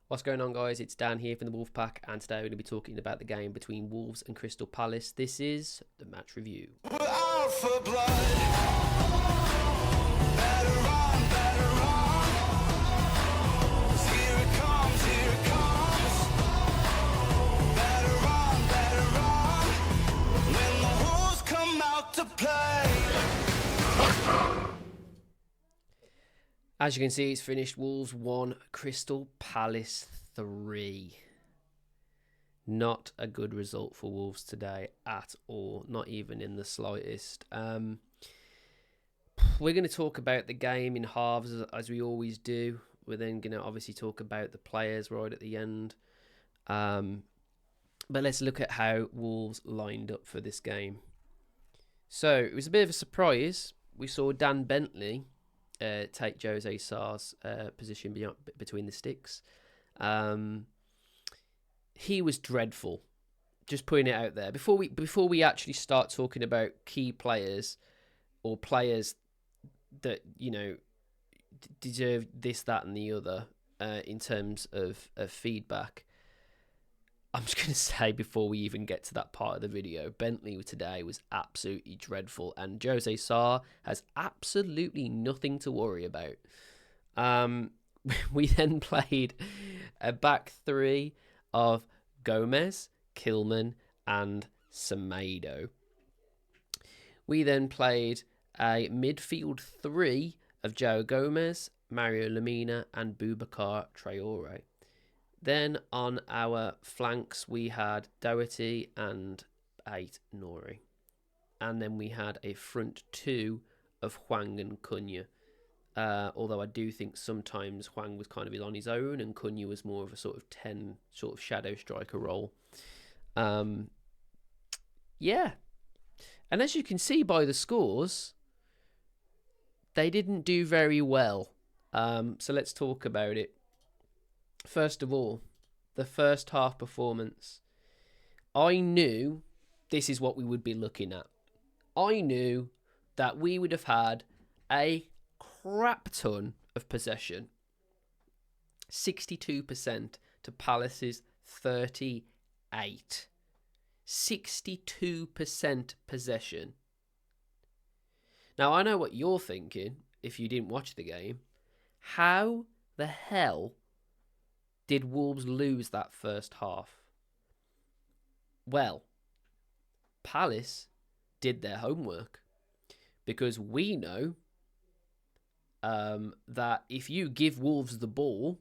What's going on, guys? It's Dan here from the Wolfpack, and today we're going to be talking about the game between Wolves and Crystal Palace. This is the match review. We're out for blood. Better run, better run. Here it comes, here it comes. Better run, when the Wolves come out to play. As you can see, it's finished. Wolves 1, Crystal Palace 3. Not a good result for Wolves today at all, not even in the slightest. We're going to talk about the game in halves, as we always do. We're then going to obviously talk about the players right at the end. But let's look at how Wolves lined up for this game. So, it was a bit of a surprise. We saw Dan Bentley take Jose Sarr's position between the sticks. He was dreadful. Just putting it out there. Before we actually start talking about key players or players that, you know, deserve this, that, and the other in terms of feedback, I'm just going to say before we even get to that part of the video, Bentley today was absolutely dreadful, and Jose Sarr has absolutely nothing to worry about. We then played a back three of Gomez, Kilman, and Semedo. We then played a midfield three of João Gomez, Mario Lemina, and Boubacar Traoré. Then on our flanks, we had Doherty and Ait-Nouri. And then we had a front two of Hwang and Cunha. Although I do think sometimes Hwang was kind of on his own and Cunha was more of a sort of 10 sort of shadow striker role. Yeah. And as you can see by the scores, they didn't do very well. So let's talk about it. First of all, the first half performance. I knew this is what we would be looking at. I knew that we would have had a crap ton of possession. 62% to Palace's 38. 62% possession. Now, I know what you're thinking if you didn't watch the game. How the hell did Wolves lose that first half? Well, Palace did their homework, because we know that if you give Wolves the ball,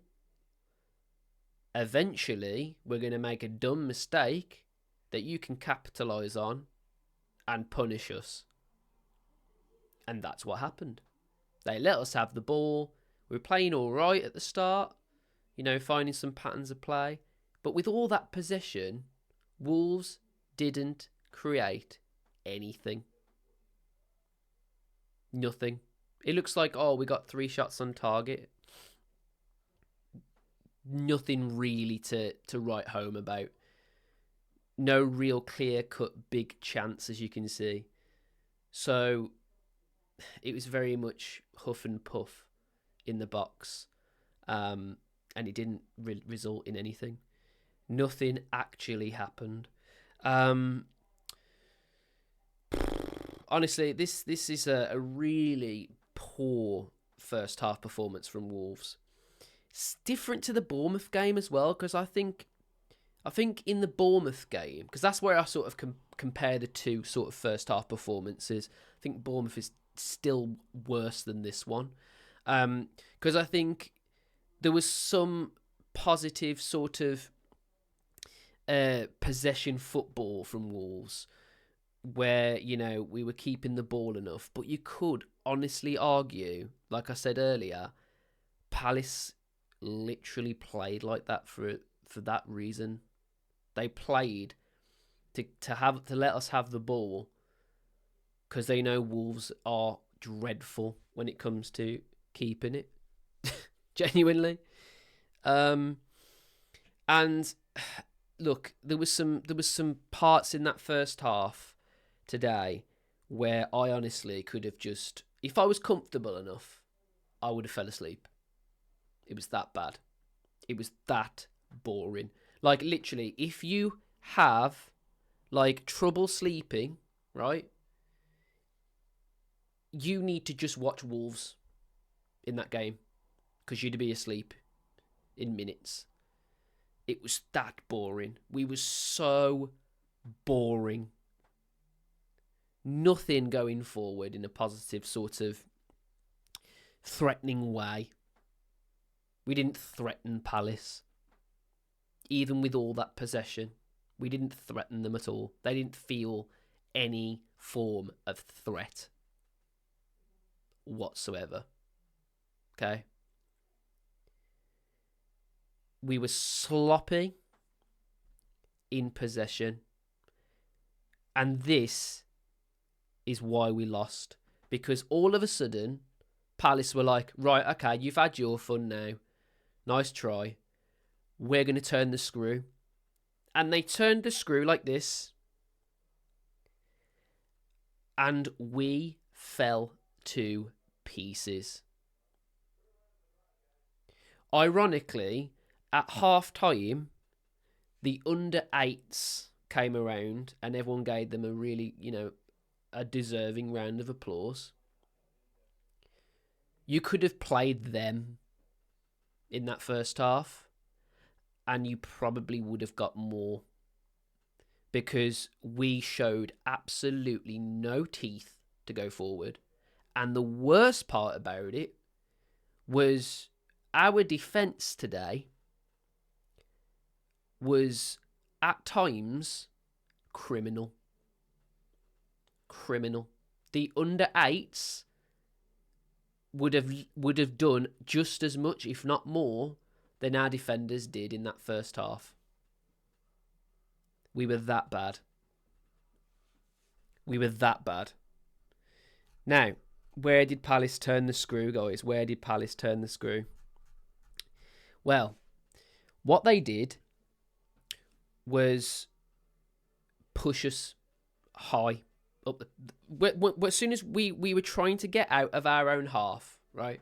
eventually we're going to make a dumb mistake that you can capitalise on and punish us. And that's what happened. They let us have the ball. We were playing all right at the start, you know, finding some patterns of play. But with all that possession, Wolves didn't create anything. Nothing. It looks like, oh, we got 3 shots on target. Nothing really to write home about. No real clear-cut big chance, as you can see. So it was very much huff and puff in the box. And it didn't result in anything. Nothing actually happened. Honestly, this is a really poor first half performance from Wolves. It's different to the Bournemouth game as well, because I think in the Bournemouth game, because that's where I sort of compare the two sort of first half performances. I think Bournemouth is still worse than this one, because I think there was some positive sort of possession football from Wolves, where, you know, we were keeping the ball enough. But you could honestly argue, like I said earlier, Palace literally played like that for that reason. They played to let us have the ball, because they know Wolves are dreadful when it comes to keeping it. Genuinely. And look, there was some parts in that first half today where I honestly could have just, if I was comfortable enough, I would have fell asleep. It was that bad. It was that boring. Like, literally, if you have, like, trouble sleeping, right, you need to just watch Wolves in that game because you'd be asleep in minutes. It was that boring. We were so boring. Nothing going forward in a positive sort of threatening way. We didn't threaten Palace. Even with all that possession, we didn't threaten them at all. They didn't feel any form of threat whatsoever. Okay? We were sloppy in possession. And this is why we lost. Because all of a sudden, Palace were like, right, okay, you've had your fun now. Nice try. We're going to turn the screw. And they turned the screw like this. And we fell to pieces. Ironically, at half time, the under 8s came around and everyone gave them a really, a deserving round of applause. You could have played them in that first half and you probably would have got more because we showed absolutely no teeth to go forward. And the worst part about it was our defence today was at times criminal. The under 8s would have done just as much, if not more, than our defenders did in that first half. We were that bad. Now, where did Palace turn the screw, guys? Where did Palace turn the screw? Well, what they did was push us high up. As soon as we were trying to get out of our own half, right?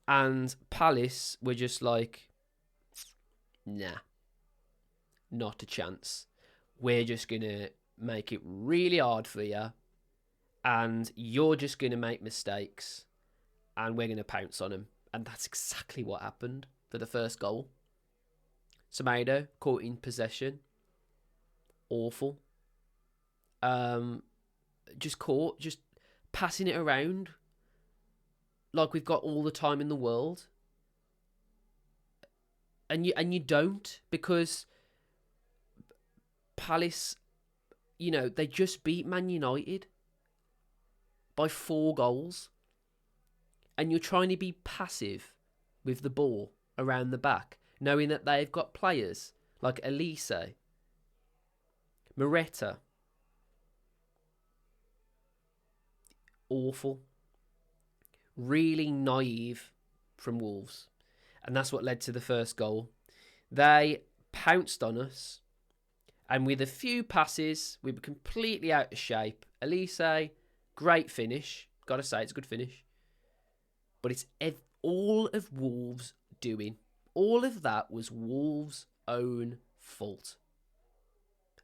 And Palace were just like, nah, not a chance. We're just going to make it really hard for you. And you're just going to make mistakes. And we're going to pounce on them. And that's exactly what happened for the first goal. Semedo caught in possession. Awful. Just passing it around like we've got all the time in the world. And you don't, because Palace, they just beat Man United by 4 goals. And you're trying to be passive with the ball around the back, knowing that they've got players like Elise, Moreta. Awful. Really naive from Wolves. And that's what led to the first goal. They pounced on us. And with a few passes, we were completely out of shape. Elise, great finish. Gotta say, it's a good finish. But it's all of Wolves' doing. All of that was Wolves' own fault.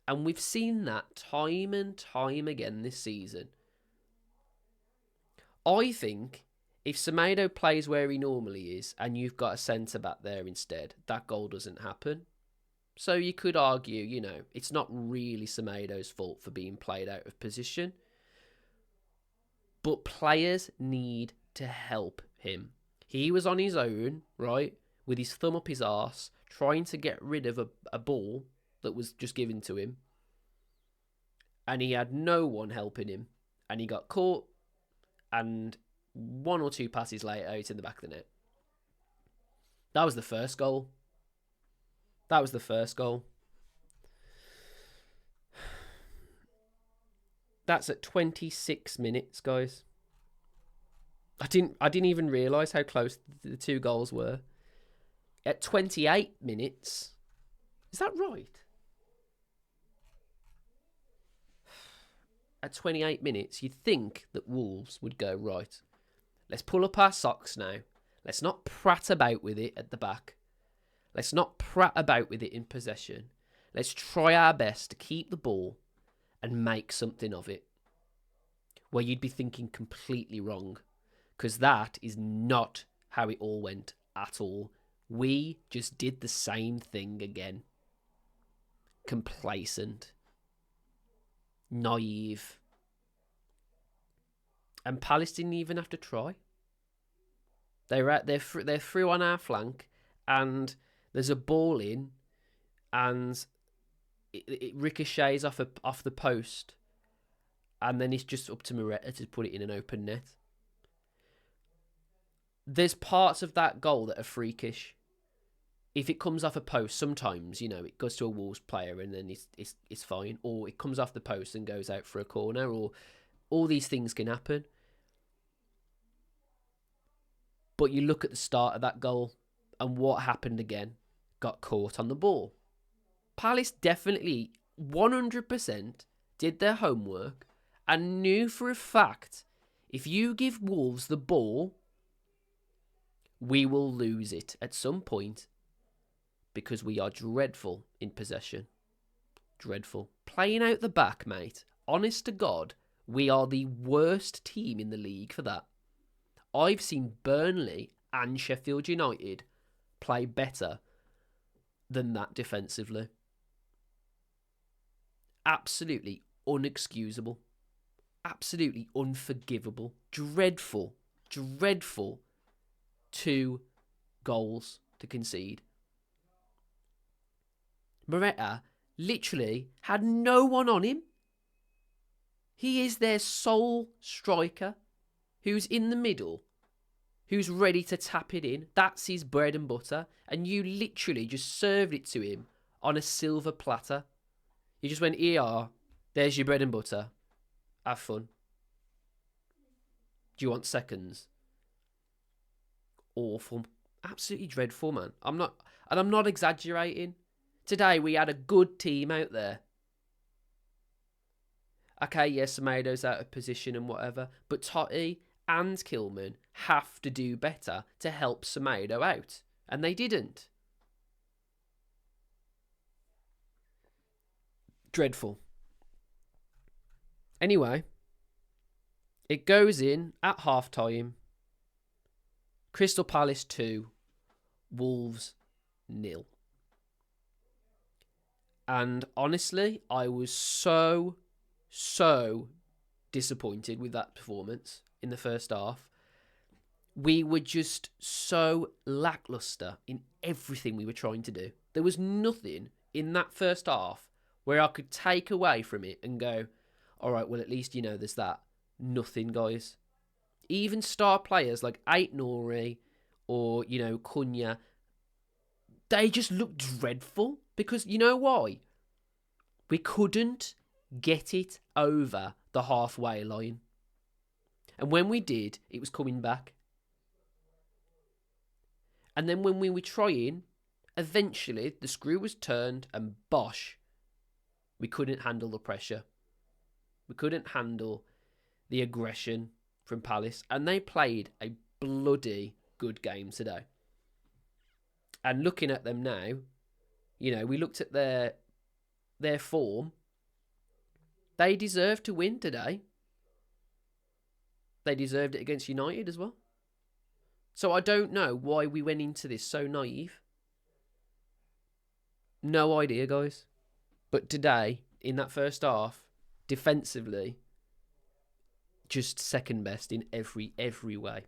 And we've seen that time and time again this season. I think if Semedo plays where he normally is and you've got a centre-back there instead, that goal doesn't happen. So you could argue, it's not really Semedo's fault for being played out of position. But players need to help him. He was on his own, right, with his thumb up his arse, trying to get rid of a ball that was just given to him. And he had no one helping him. And he got caught. And 1 or 2 passes later, it's in the back of the net. That was the first goal. That's at 26 minutes, guys. I didn't even realise how close the 2 goals were. At 28 minutes, is that right? At 28 minutes, you'd think that Wolves would go, right, let's pull up our socks now. Let's not prat about with it at the back. Let's not prat about with it in possession. Let's try our best to keep the ball and make something of it. Where you'd be thinking completely wrong. Because that is not how it all went at all. We just did the same thing again. Complacent. Naive. And Palace didn't even have to try. They're through on our flank, and there's a ball in, and it ricochets off the post, and then it's just up to Moretta to put it in an open net. There's parts of that goal that are freakish. If it comes off a post, sometimes, you know, it goes to a Wolves player and then it's fine. Or it comes off the post and goes out for a corner, or all these things can happen. But you look at the start of that goal and what happened again. Got caught on the ball. Palace definitely 100% did their homework and knew for a fact if you give Wolves the ball, we will lose it at some point because we are dreadful in possession. Dreadful. Playing out the back, mate. Honest to God, we are the worst team in the league for that. I've seen Burnley and Sheffield United play better than that defensively. Absolutely unexcusable. Absolutely unforgivable. Dreadful. Dreadful 2 goals to concede. Moretta literally had no one on him. He is their sole striker who's in the middle, who's ready to tap it in. That's his bread and butter. And you literally just served it to him on a silver platter. You just went, here, there's your bread and butter. Have fun. Do you want seconds? Awful. Absolutely dreadful, man. I'm not exaggerating. Today we had a good team out there. Okay, yes, Semedo's out of position and whatever, but Totti and Kilman have to do better to help Semedo out. And they didn't. Dreadful. Anyway, it goes in at half-time. Crystal Palace 2, Wolves 0. And honestly, I was so disappointed with that performance in the first half. We were just so lacklustre in everything we were trying to do. There was nothing in that first half where I could take away from it and go, all right, well, at least, you know, there's that. Nothing, guys. Even star players like Ait-Nouri or, you know, Cunha, they just looked dreadful because, you know why? We couldn't get it over the halfway line. And when we did, it was coming back. And then when we were trying, eventually the screw was turned and bosh, we couldn't handle the pressure. We couldn't handle the aggression from Palace. And they played a bloody good game today. And looking at them now, you know, we looked at their form. They deserved to win today. They deserved it against United as well. So I don't know why we went into this so naive. No idea, guys. But today, in that first half, defensively, just second best in every way.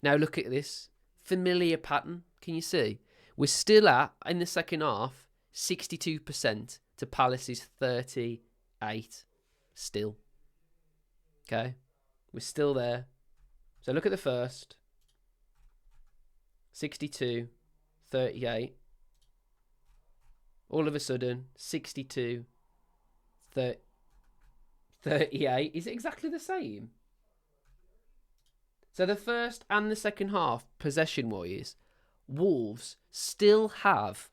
Now look at this. Familiar pattern. Can you see? We're still at, in the second half, 62% to Palace's 38 still. Okay? We're still there. So look at the first. 62, 38. All of a sudden, 62, 38. Is it exactly the same? So the first and the second half, possession-wise, Wolves still have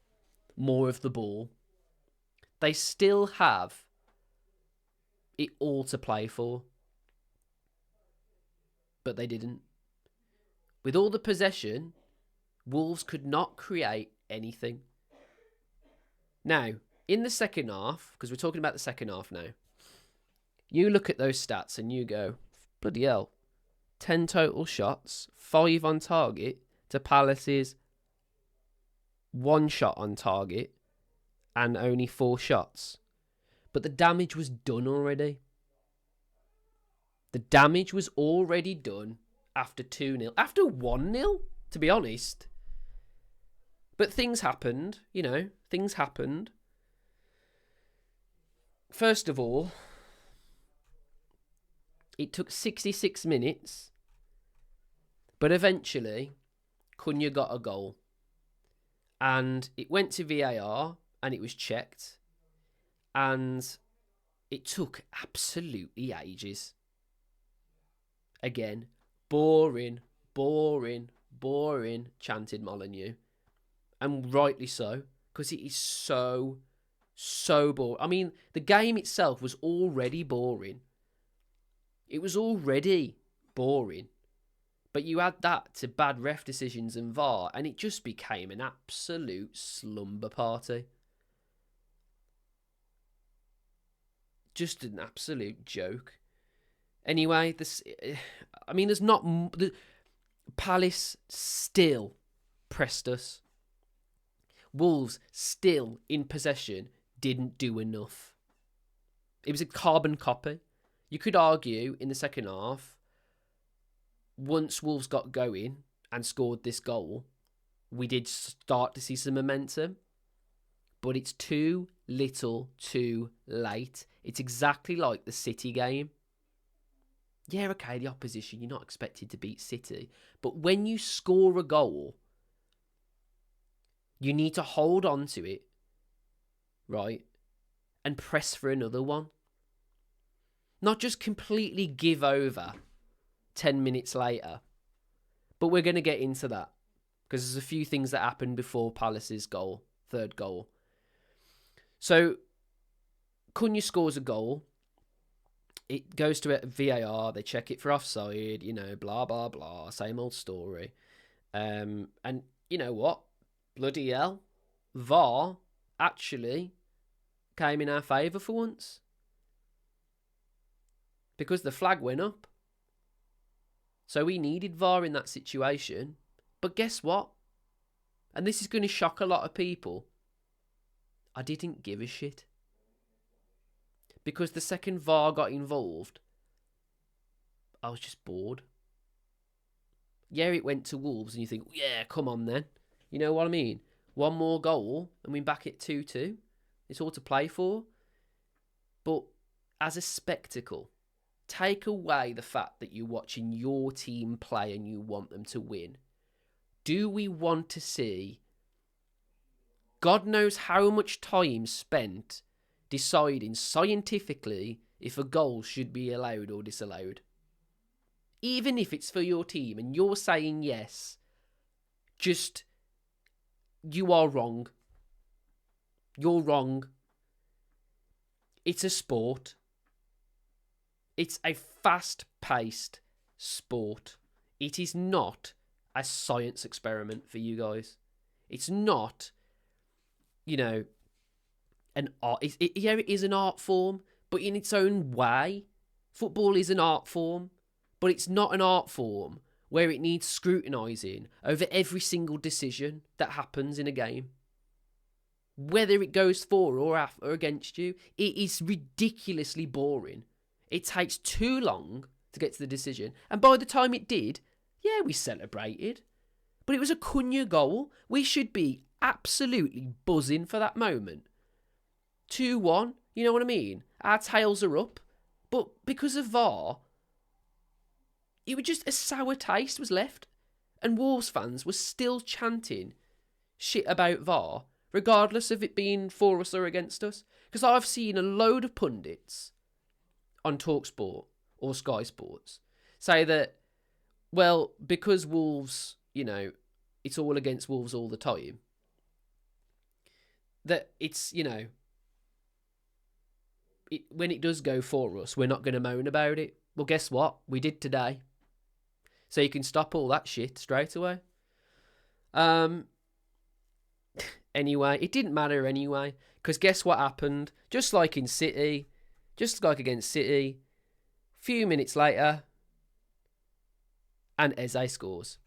more of the ball. They still have it all to play for. But they didn't. With all the possession, Wolves could not create anything. Now, in the second half, because we're talking about the second half now, you look at those stats and you go, bloody hell, 10 total shots, 5 on target to Palace's 1 shot on target and only 4 shots. But the damage was done already. The damage was already done after 2-0. After 1-0, to be honest. But things happened, things happened. First of all, it took 66 minutes, but eventually, Cunha got a goal. And it went to VAR, and it was checked. And it took absolutely ages. Again, boring, chanted Molyneux. And rightly so, because it is so boring. I mean, the game itself was already boring. It was already boring. But you add that to bad ref decisions and VAR, and it just became an absolute slumber party. Just an absolute joke. Anyway, there's not... Palace still pressed us. Wolves, still in possession, didn't do enough. It was a carbon copy. You could argue in the second half, once Wolves got going and scored this goal, we did start to see some momentum. But it's too little too late. It's exactly like the City game. Yeah, okay, the opposition, you're not expected to beat City. But when you score a goal, you need to hold on to it, right? And press for another one. Not just completely give over 10 minutes later. But we're going to get into that. Because there's a few things that happened before Palace's goal, third goal. So, Cunha scores a goal. It goes to VAR. They check it for offside, blah, blah, blah. Same old story. And you know what? Bloody hell. VAR actually came in our favour for once. Because the flag went up. So we needed VAR in that situation. But guess what? And this is going to shock a lot of people. I didn't give a shit. Because the second VAR got involved, I was just bored. Yeah, it went to Wolves and you think, yeah, come on then. You know what I mean? One more goal and we're back at 2-2. It's all to play for. But as a spectacle, take away the fact that you're watching your team play and you want them to win. Do we want to see God knows how much time spent deciding scientifically if a goal should be allowed or disallowed? Even if it's for your team and you're saying yes, just, you are wrong. You're wrong. It's a sport. It's a fast-paced sport. It is not a science experiment for you guys. It's not, an art. It is an art form, but in its own way. Football is an art form, but it's not an art form where it needs scrutinising over every single decision that happens in a game. Whether it goes for or against you, it is ridiculously boring. It takes too long to get to the decision. And by the time it did, yeah, we celebrated. But it was a Cunha goal. We should be absolutely buzzing for that moment. 2-1, you know what I mean? Our tails are up. But because of VAR, it was just a sour taste was left. And Wolves fans were still chanting shit about VAR, regardless of it being for us or against us. Because I've seen a load of pundits on TalkSport or Sky Sports say that, well, because Wolves, it's all against Wolves all the time, that it's, when it does go for us, we're not going to moan about it. Well, guess what? We did today. So you can stop all that shit straight away. Um. Anyway, it didn't matter anyway, because guess what happened? Just like in City, just like against City, few minutes later, and Eze scores.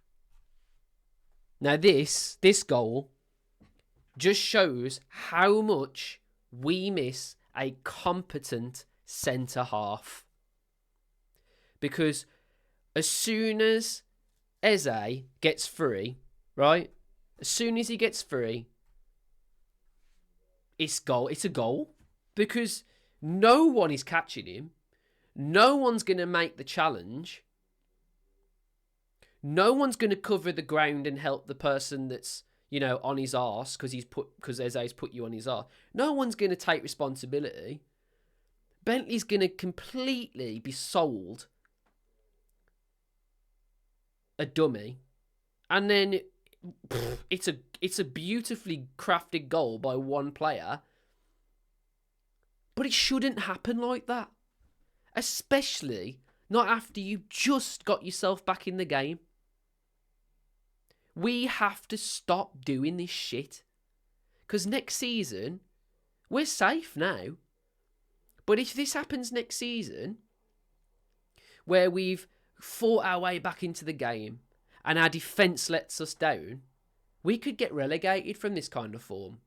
Now this goal just shows how much we miss a competent centre half. Because as soon as Eze gets free, right? As soon as he gets free, it's a goal. Because no one is catching him. No one's going to make the challenge. No one's going to cover the ground and help the person that's, on his arse because Eze's put you on his arse. No one's going to take responsibility. Bentley's going to completely be sold a dummy, and then it's a beautifully crafted goal by one player. But it shouldn't happen like that, especially not after you just got yourself back in the game. We have to stop doing this shit. Because next season, we're safe now. But if this happens next season, where we've fought our way back into the game and our defence lets us down, we could get relegated from this kind of form.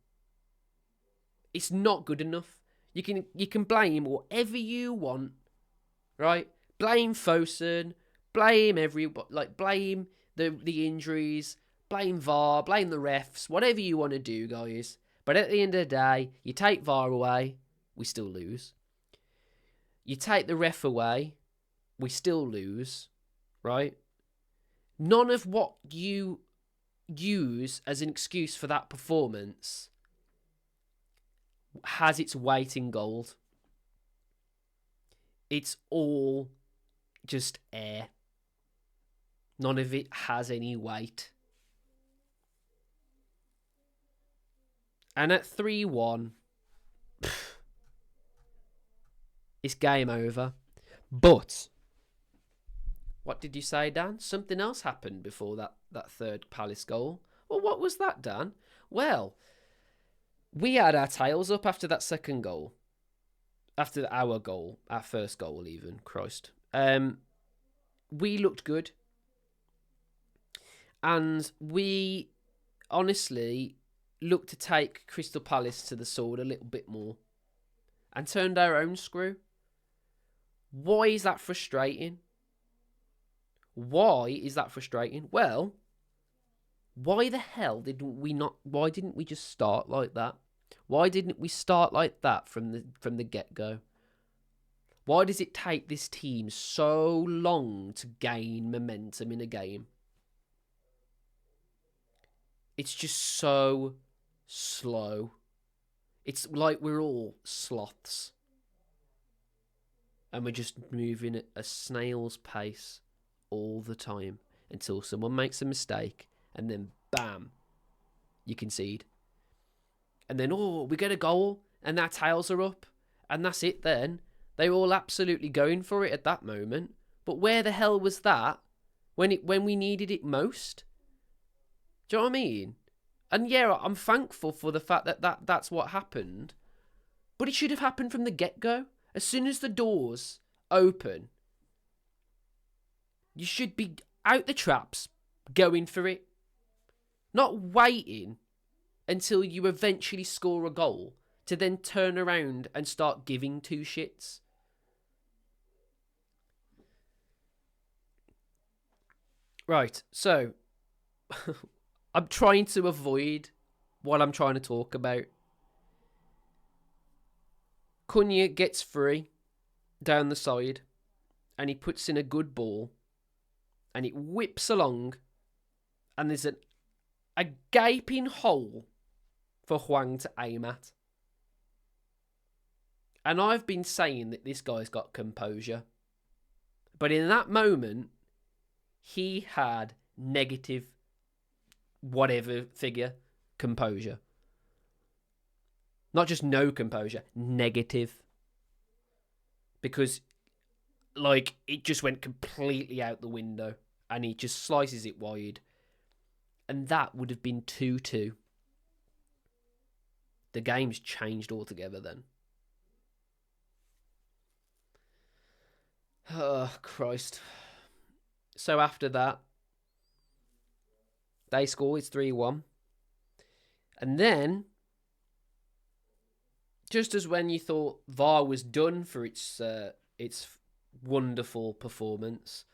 It's not good enough. You can blame whatever you want, right? Blame Fosun, blame blame the injuries, blame VAR, blame the refs, whatever you want to do, guys. But at the end of the day, you take VAR away, we still lose. You take the ref away, we still lose, right? None of what you use as an excuse for that performance has its weight in gold. It's all just air. None of it has any weight. And at 3-1, it's game over. But what did you say, Dan? Something else happened before that third Palace goal. Well, what was that, Dan? Well, we had our tails up after that second goal. After our goal, our first goal even, Christ. We looked good. And we honestly looked to take Crystal Palace to the sword a little bit more. And turned our own screw. Why is that frustrating? Why is that frustrating? Well, why the hell why didn't we just start like that? Why didn't we start like that from the get-go? Why does it take this team so long to gain momentum in a game? It's just so slow. It's like we're all sloths. And we're just moving at a snail's pace all the time until someone makes a mistake and then bam, you concede. And then, we get a goal and our tails are up and that's it then. They were all absolutely going for it at that moment. But where the hell was that when we needed it most? Do you know what I mean? And yeah, I'm thankful for the fact that's what happened. But it should have happened from the get-go. As soon as the doors open, you should be out the traps, going for it. Not waiting until you eventually score a goal to then turn around and start giving two shits. Right, so I'm trying to avoid what I'm trying to talk about. Cunha gets free down the side and he puts in a good ball and it whips along and there's a gaping hole for Hwang to aim at. And I've been saying that this guy's got composure. But in that moment, he had negative whatever figure composure. Not just no composure, negative. Because, it just went completely out the window. And he just slices it wide. And that would have been 2-2. The game's changed altogether then. Oh, Christ. So after that, they score. It's 3-1. And then, just as when you thought VAR was done for its wonderful performance,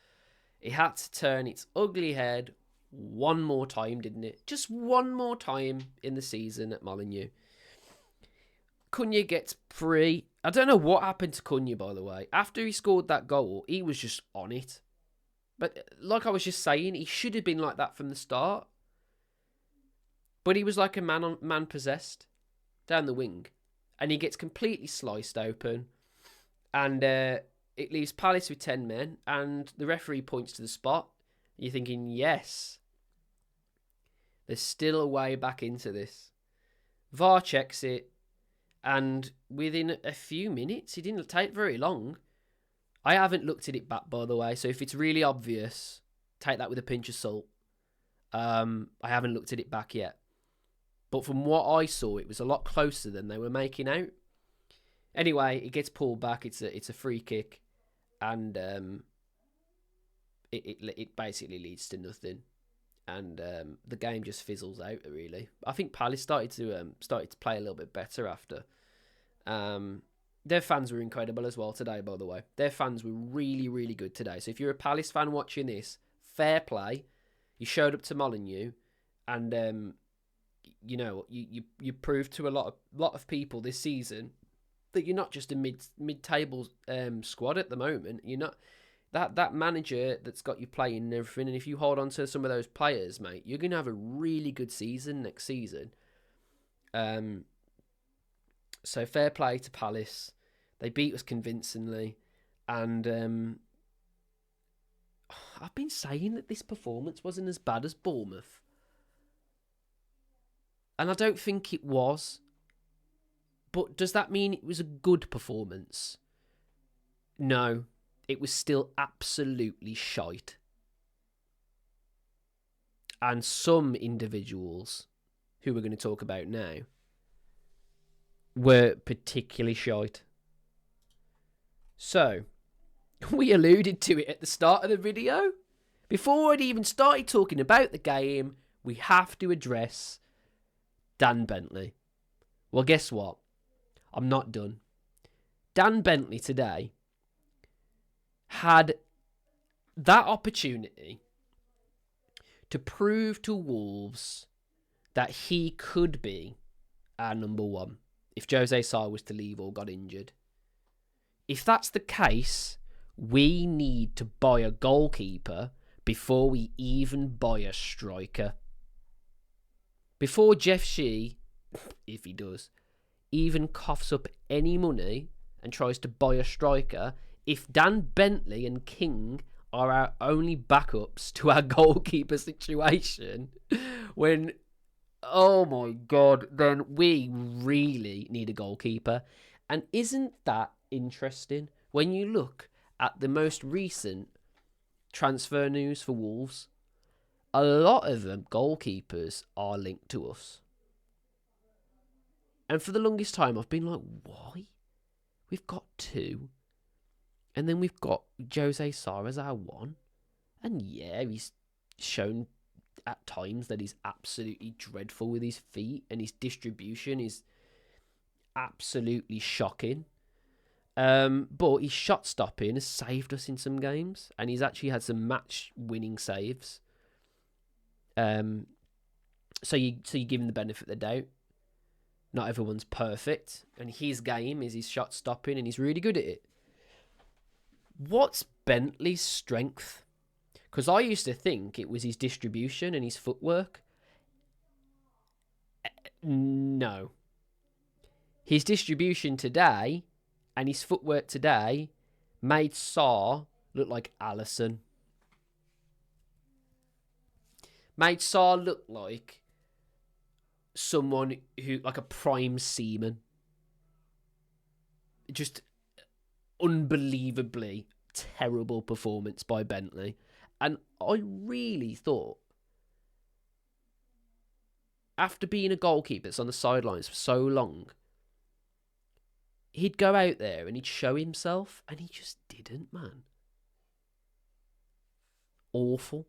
it had to turn its ugly head one more time, didn't it? Just one more time in the season at Molineux. Cunha gets free. I don't know what happened to Cunha, by the way. After he scored that goal, he was just on it. But like I was just saying, he should have been like that from the start. But he was like a man possessed down the wing. And he gets completely sliced open. And it leaves Palace with 10 men. And the referee points to the spot. You're thinking, yes, there's still a way back into this. VAR checks it. And within a few minutes, it didn't take very long. I haven't looked at it back, by the way. So if it's really obvious, take that with a pinch of salt. I haven't looked at it back yet. But from what I saw, it was a lot closer than they were making out. Anyway, it gets pulled back. It's a free kick. And it basically leads to nothing. And the game just fizzles out, really. I think Palace started to play a little bit better after. Their fans were incredible as well today, by the way. Their fans were really, really good today. So if you're a Palace fan watching this, fair play. You showed up to Molineux, and you proved to a lot of people this season that you're not just a mid-table squad at the moment. You're not that manager that's got you playing and everything. And if you hold on to some of those players, mate, you're gonna have a really good season next season. So fair play to Palace. They beat us convincingly. And I've been saying that this performance wasn't as bad as Bournemouth. And I don't think it was. But does that mean it was a good performance? No. It was still absolutely shite. And some individuals, who we're going to talk about now, were particularly shite. So, we alluded to it at the start of the video. Before I'd even started talking about the game, we have to address Dan Bentley. Well, guess what? I'm not done. Dan Bentley today had that opportunity to prove to Wolves that he could be our number one if Jose Sarr was to leave or got injured. If that's the case, we need to buy a goalkeeper before we even buy a striker. Before Jeff Shee, if he does, even coughs up any money and tries to buy a striker, if Dan Bentley and King are our only backups to our goalkeeper situation, when, oh my God, then we really need a goalkeeper. And isn't that interesting? When you look at the most recent transfer news for Wolves, a lot of them goalkeepers are linked to us. And for the longest time, I've been like, why? We've got two. And then we've got Jose Sarr as our one. And yeah, he's shown at times that he's absolutely dreadful with his feet. And his distribution is absolutely shocking. But his shot stopping has saved us in some games. And he's actually had some match-winning saves. So you give him the benefit of the doubt. Not everyone's perfect. And his game is his shot stopping. And he's really good at it. What's Bentley's strength? Because I used to think it was his distribution and his footwork. No. His distribution today and his footwork today made Sarr look like Alisson. Made Sarr look like someone who, like a prime seaman. Just unbelievably terrible performance by Bentley. And I really thought after being a goalkeeper that's on the sidelines for so long, he'd go out there and he'd show himself, and he just didn't, man. Awful.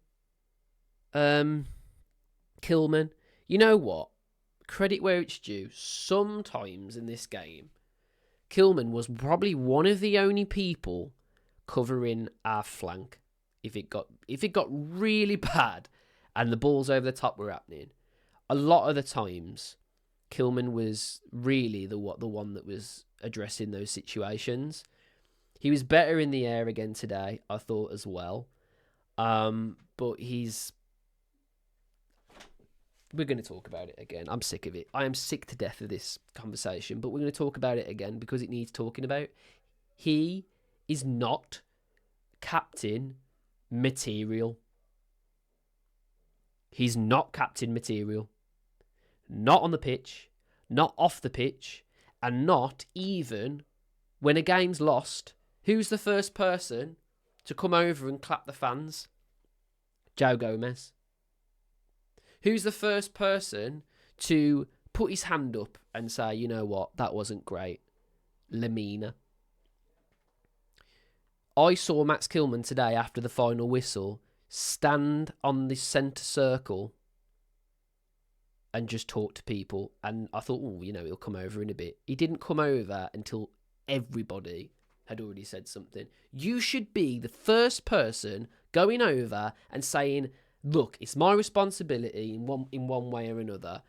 Kilman, you know what? Credit where it's due. Sometimes in this game, Kilman was probably one of the only people covering our flank. If it got really bad and the balls over the top were happening, a lot of the times Kilman was really the one that was addressing those situations. He was better in the air again today, I thought, as well. But we're going to talk about it again. I'm sick of it. I am sick to death of this conversation, but we're going to talk about it again because it needs talking about. He is not captain material. He's not captain material. Not on the pitch, not off the pitch, and not even when a game's lost. Who's the first person to come over and clap the fans? Joe Gomez. Who's the first person to put his hand up and say, you know what, that wasn't great? Lemina. I saw Max Kilman today after the final whistle stand on the centre circle and just talk to people. And I thought, oh, he'll come over in a bit. He didn't come over until everybody had already said something. You should be the first person going over and saying, look, it's my responsibility in one way or another.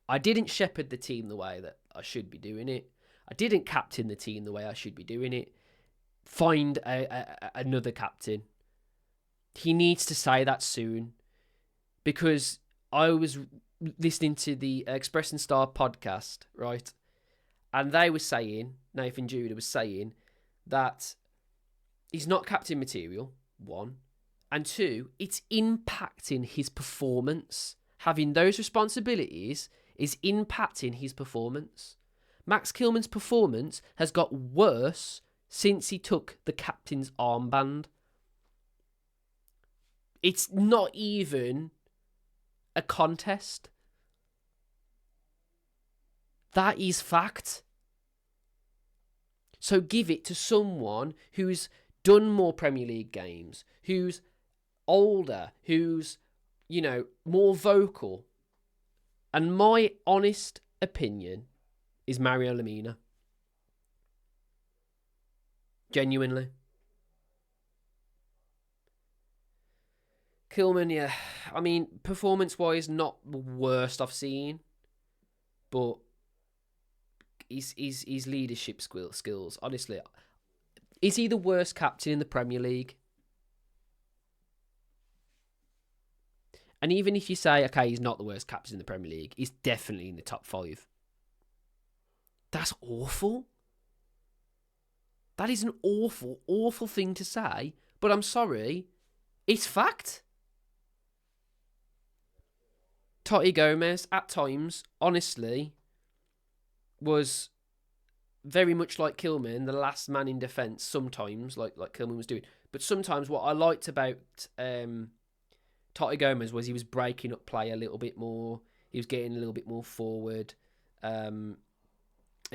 I didn't shepherd the team the way that I should be doing it. I didn't captain the team the way I should be doing it. Find another captain. He needs to say that soon, because I was listening to the Express and Star podcast, right? And they were saying, Nathan Judah was saying that he's not captain material, one. And two, it's impacting his performance. Having those responsibilities is impacting his performance. Max Kilman's performance has got worse since he took the captain's armband. It's not even a contest. That is fact. So give it to someone who's done more Premier League games, who's older, who's, more vocal. And my honest opinion is Mario Lemina. Genuinely. Kilman, yeah. I mean, performance-wise, not the worst I've seen. But his leadership skills, honestly. Is he the worst captain in the Premier League? And even if you say, okay, he's not the worst captain in the Premier League, he's definitely in the top 5. That's awful. That is an awful, awful thing to say. But I'm sorry, it's fact. Totti Gomez, at times, honestly, was very much like Kilman, the last man in defence, sometimes, like Kilman was doing. But sometimes what I liked about Totti Gomez was he was breaking up play a little bit more. He was getting a little bit more forward and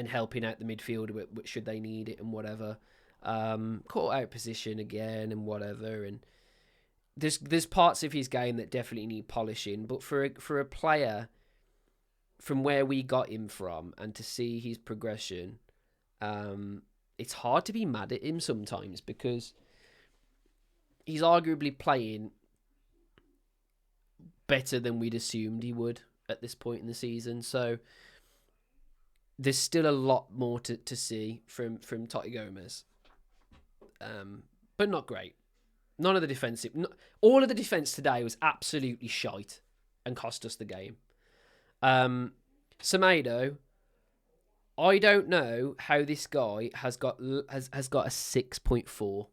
helping out the midfield should they need it and whatever. Caught out position again and whatever. And there's parts of his game that definitely need polishing. But for a player from where we got him from and to see his progression, it's hard to be mad at him sometimes because he's arguably playing better than we'd assumed he would at this point in the season. So there's still a lot more to see from Totti Gomez. But not great. None of the defensive... all of the defence today was absolutely shite and cost us the game. Semedo, I don't know how this guy has got a 6.4.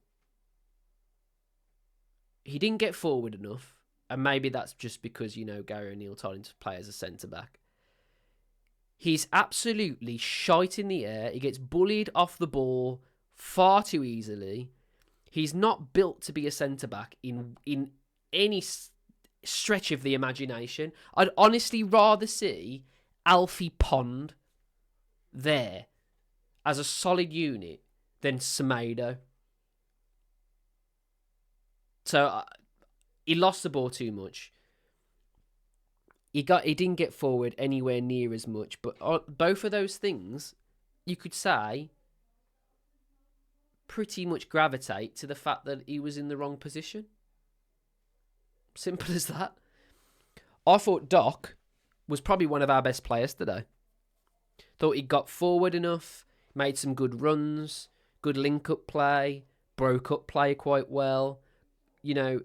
He didn't get forward enough. And maybe that's just because, Gary O'Neill told him to play as a centre-back. He's absolutely shite in the air. He gets bullied off the ball far too easily. He's not built to be a centre-back in any stretch of the imagination. I'd honestly rather see Alfie Pond there as a solid unit than Semedo. So he lost the ball too much. He didn't get forward anywhere near as much. But both of those things, you could say, pretty much gravitate to the fact that he was in the wrong position. Simple as that. I thought Doc was probably one of our best players today. Thought he got forward enough, made some good runs, good link-up play, broke up play quite well. You know,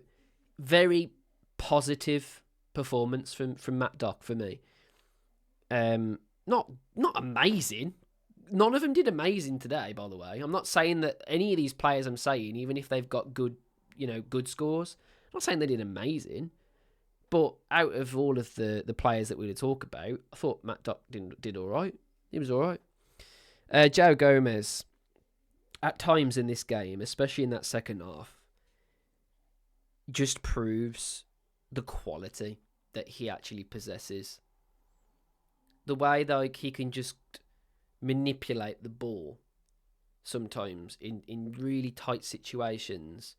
very positive performance from Matt Doc for me. Not amazing. None of them did amazing today, by the way. I'm not saying that any of these players I'm saying, even if they've got good scores, I'm not saying they did amazing. But out of all of the players that we're going to talk about, I thought Matt Doc did all right. He was all right. Joe Gomez, at times in this game, especially in that second half, just proves the quality that he actually possesses. The way that he can just manipulate the ball sometimes in really tight situations,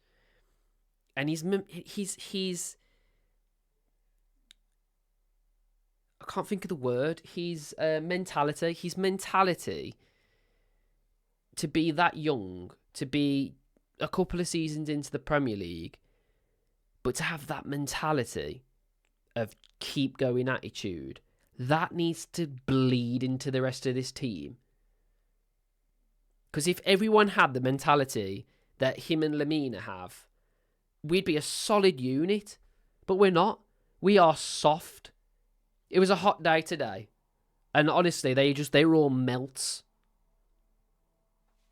and he's I can't think of the word. His mentality to be that young, to be a couple of seasons into the Premier League, but to have that mentality of keep going attitude, that needs to bleed into the rest of this team. Because if everyone had the mentality that him and Lamina have, we'd be a solid unit. But we're not. We are soft. It was a hot day today. And honestly, they were all melts.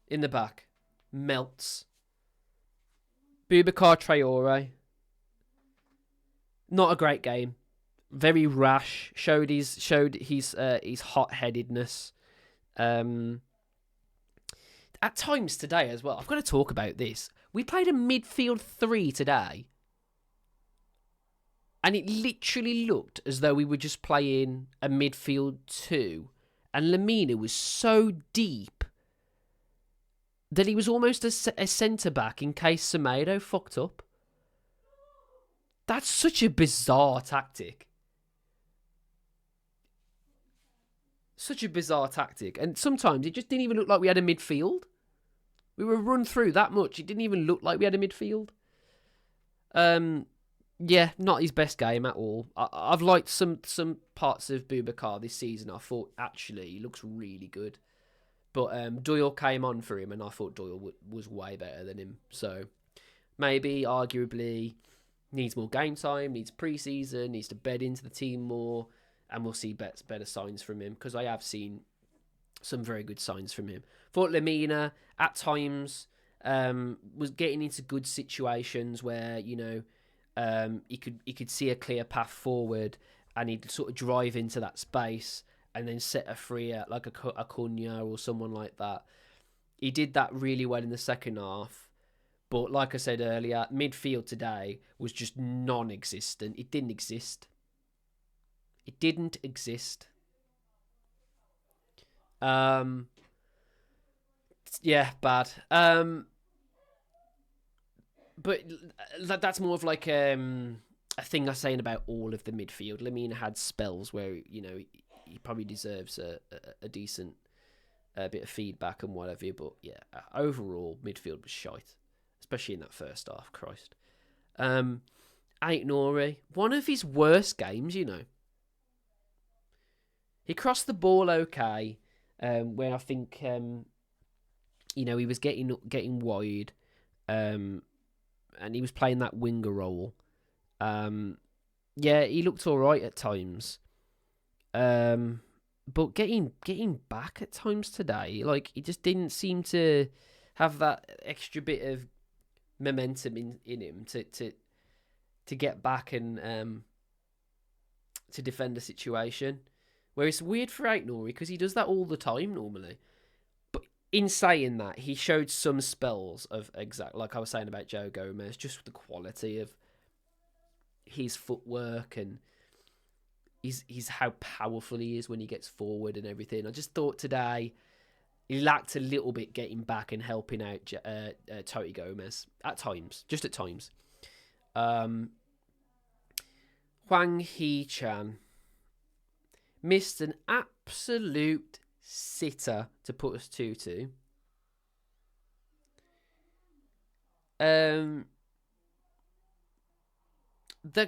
In the back. Melts. Boubacar Traore. Not a great game. Very rash. Showed his hot-headedness. At times today as well, I've got to talk about this. We played a midfield 3 today. And it literally looked as though we were just playing a midfield 2. And Lamina was so deep that he was almost a centre-back in case Semedo fucked up. That's such a bizarre tactic. Such a bizarre tactic. And sometimes it just didn't even look like we had a midfield. We were run through that much. It didn't even look like we had a midfield. Yeah, not his best game at all. I've liked some parts of Boubacar this season. I thought, actually, he looks really good. But Doyle came on for him, and I thought Doyle was way better than him. So maybe, arguably, needs more game time, needs pre-season, needs to bed into the team more, and we'll see better signs from him, because I have seen some very good signs from him. Thought Lamina, at times, was getting into good situations where, you know, he could see a clear path forward, and he'd sort of drive into that space and then set a free at like a Cunha or someone like that. He did that really well in the second half, but like I said earlier, midfield today was just non-existent. It didn't exist. It didn't exist. Yeah, bad. But that's more of like a thing I'm saying about all of the midfield. Lamina had spells where, you know, he probably deserves a decent bit of feedback and whatever. But yeah, overall, midfield was shite, especially in that first half. Christ. Aït-Nouri, one of his worst games, you know. He crossed the ball okay, when I think, you know, he was getting wide, and he was playing that winger role. Yeah, he looked all right at times. But getting back at times today, like, he just didn't seem to have that extra bit of momentum in him to get back and to defend a situation. Where it's weird for Aït-Nouri because he does that all the time normally. But in saying that, he showed some spells of like I was saying about Joe Gomez, just the quality of his footwork and his how powerful he is when he gets forward and everything. I just thought today he lacked a little bit getting back and helping out Toti Gomez at times, just at times. Hwang Hee-chan missed an absolute sitter to put us 2-2. The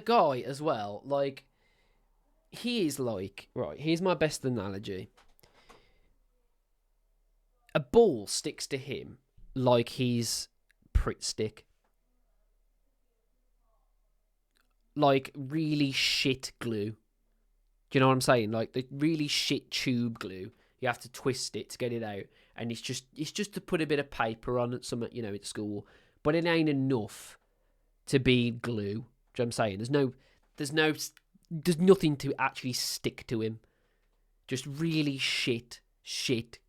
guy as well, like, he is like, right, here's my best analogy. A ball sticks to him like he's Pritt stick. Like really shit glue. Do you know what I'm saying? Like the really shit tube glue. You have to twist it to get it out. And it's just to put a bit of paper on at some, at school. But it ain't enough to be glue. Do you know what I'm saying? There's nothing to actually stick to him. Just really shit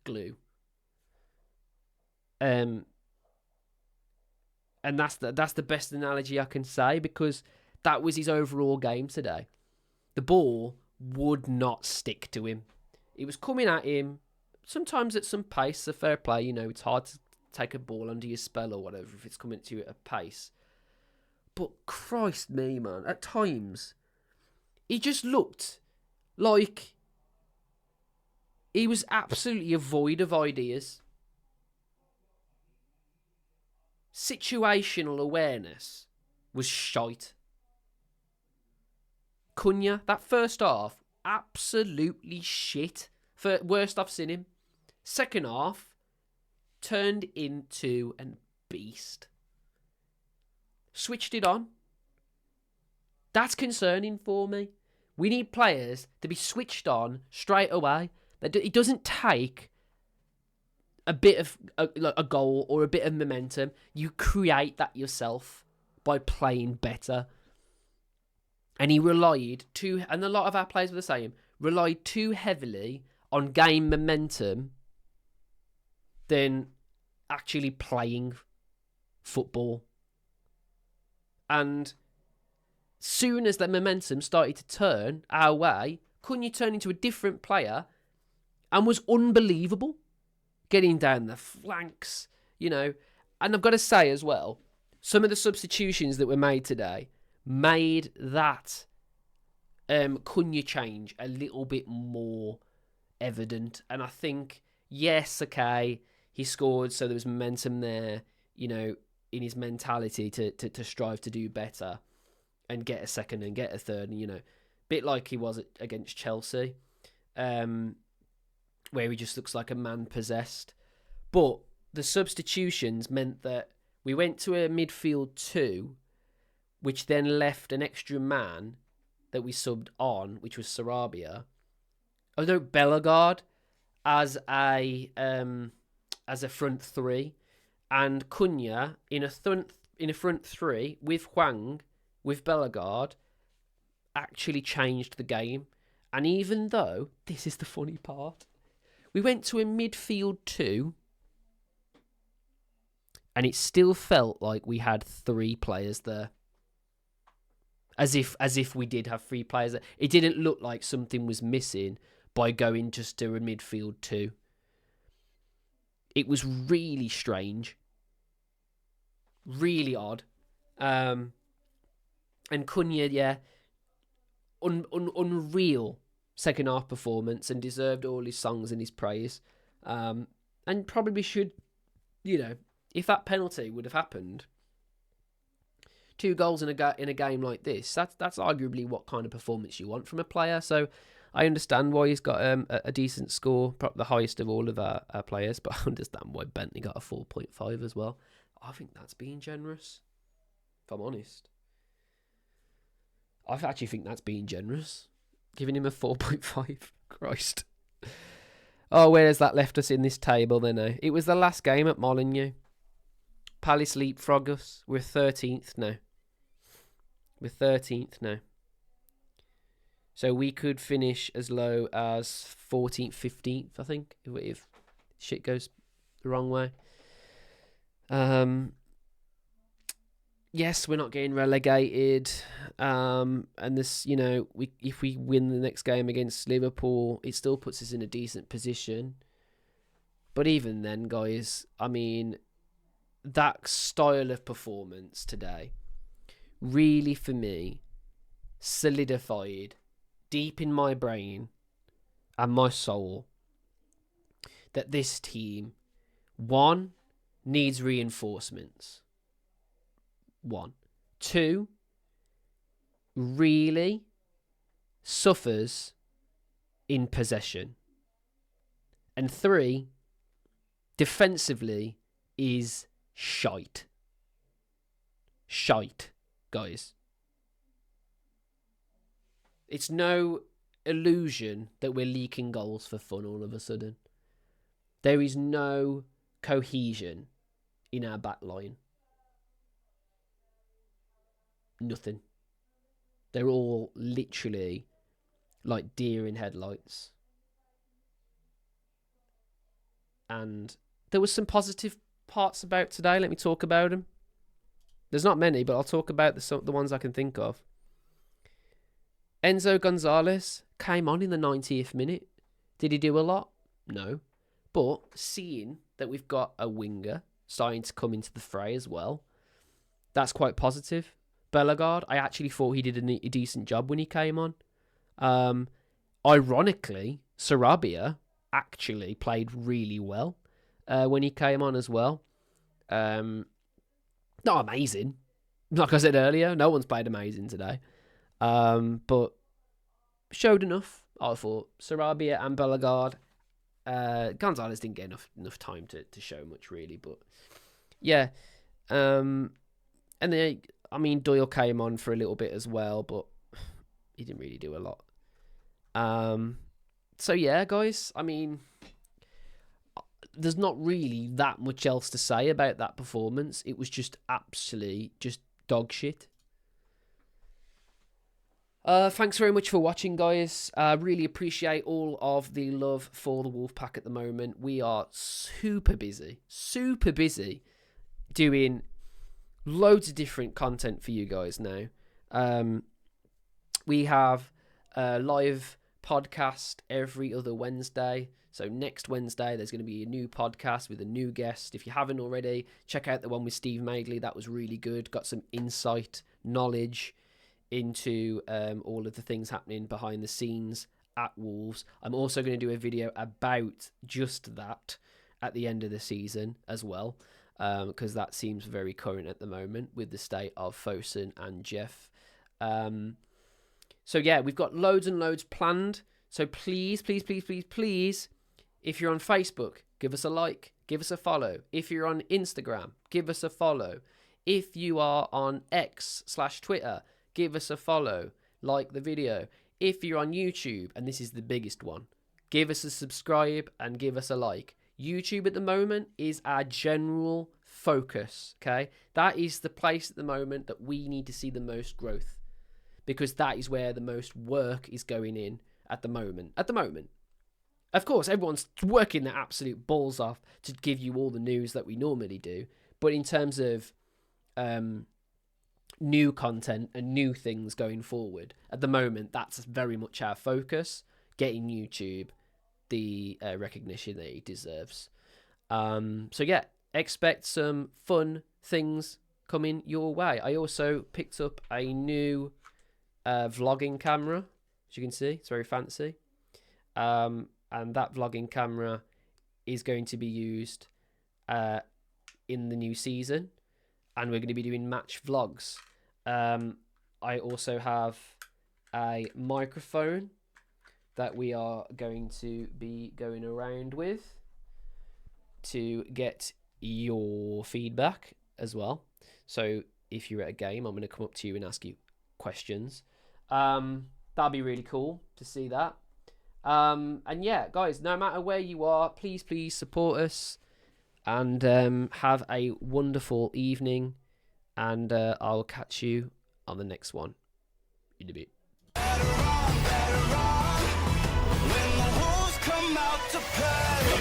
glue. And that's the best analogy I can say, because that was his overall game today. The ball would not stick to him. It was coming at him, sometimes at some pace, a fair play. It's hard to take a ball under your spell or whatever if it's coming to you at a pace. But Christ me, man, at times, he just looked like he was absolutely void of ideas. Situational awareness was shite. Cunha, that first half, absolutely shit. Worst I've seen him. Second half, turned into a beast. Switched it on. That's concerning for me. We need players to be switched on straight away. It doesn't take a bit of a goal or a bit of momentum. You create that yourself by playing better. And he relied and a lot of our players were the same, relied too heavily on game momentum than actually playing football. And soon as the momentum started to turn our way, Cunha turned into a different player and was unbelievable. Getting down the flanks, And I've got to say as well, some of the substitutions that were made today made that Cunha change a little bit more evident. And I think, yes, okay, he scored, so there was momentum there, in his mentality to strive to do better and get a second and get a third, and, bit like he was against Chelsea, where he just looks like a man possessed. But the substitutions meant that we went to a midfield 2, which then left an extra man that we subbed on, which was Sarabia. Oh no, Bellegarde as a front 3, and Cunha in a front 3 with Hwang, with Bellegarde, actually changed the game. And even though, this is the funny part, we went to a midfield 2, and it still felt like we had 3 players there. As if we did have 3 players there. It didn't look like something was missing by going just to a midfield 2. It was really strange. Really odd. And Cunha, unreal second half performance, and deserved all his songs and his praise. And probably should, if that penalty would have happened, 2 goals in a game like this, that's arguably what kind of performance you want from a player. So I understand why he's got a decent score, probably the highest of all of our players, but I understand why Bentley got a 4.5 as well. I think that's being generous, if I'm honest. I actually think that's being generous, giving him a 4.5. Christ. Oh, where has that left us in this table then now? It was the last game at Molineux. Palace leapfrog us. We're 13th now. So we could finish as low as 14th, 15th, I think, if shit goes the wrong way. yes, we're not getting relegated. And this, if we win the next game against Liverpool, it still puts us in a decent position. But even then, guys, I mean, that style of performance today really, for me, solidified deep in my brain and my soul that this team, one, needs reinforcements. 1. 2, really suffers in possession. And 3, defensively is shite. Shite, guys. It's no illusion that we're leaking goals for fun all of a sudden. There is no cohesion in our back line. Nothing. They're all literally like deer in headlights. And there was some positive parts about today. Let me talk about them. There's not many, but I'll talk about the ones I can think of. Enzo Gonzalez came on in the 90th minute. Did he do a lot? No. But seeing that we've got a winger starting to come into the fray as well, that's quite positive. Bellegarde, I actually thought he did a decent job when he came on. Ironically, Sarabia actually played really well when he came on as well. Not amazing. Like I said earlier, no one's played amazing today. But showed enough, I thought. Sarabia and Bellegarde. Gonzalez didn't get enough time to show much, really. But, yeah. And then, I mean, Doyle came on for a little bit as well, but he didn't really do a lot. So, yeah, guys, I mean, there's not really that much else to say about that performance. It was just absolutely just dog shit. Thanks very much for watching, guys. Really appreciate all of the love for the Wolfpack at the moment. We are super busy doing loads of different content for you guys now. We have a live podcast every other Wednesday. So next Wednesday, there's going to be a new podcast with a new guest. If you haven't already, check out the one with Steve Magley. That was really good. Got some insight, knowledge into all of the things happening behind the scenes at Wolves. I'm also going to do a video about just that at the end of the season as well, because that seems very current at the moment with the state of Fosun and Jeff. So yeah, we've got loads and loads planned. So please, please, please, please, please, if you're on Facebook, give us a like, give us a follow. If you're on Instagram, give us a follow. If you are on X/Twitter, give us a follow, like the video. If you're on YouTube, and this is the biggest one, give us a subscribe and give us a like. YouTube at the moment is our general focus, okay? That is the place at the moment that we need to see the most growth, because that is where the most work is going in at the moment. Of course, everyone's working their absolute balls off to give you all the news that we normally do, but in terms of new content and new things going forward, at the moment, that's very much our focus, getting YouTube the recognition that it deserves. So yeah, expect some fun things coming your way. I also picked up a new vlogging camera. As you can see, it's very fancy. And that vlogging camera is going to be used in the new season, and we're going to be doing match vlogs. I also have a microphone that we are going to be going around with to get your feedback as well. So if you're at a game, I'm going to come up to you and ask you questions. That'll be really cool to see that. And yeah, guys, no matter where you are, please support us, and have a wonderful evening, and I'll catch you on the next one in a bit. Better on, when the wolves come out to play.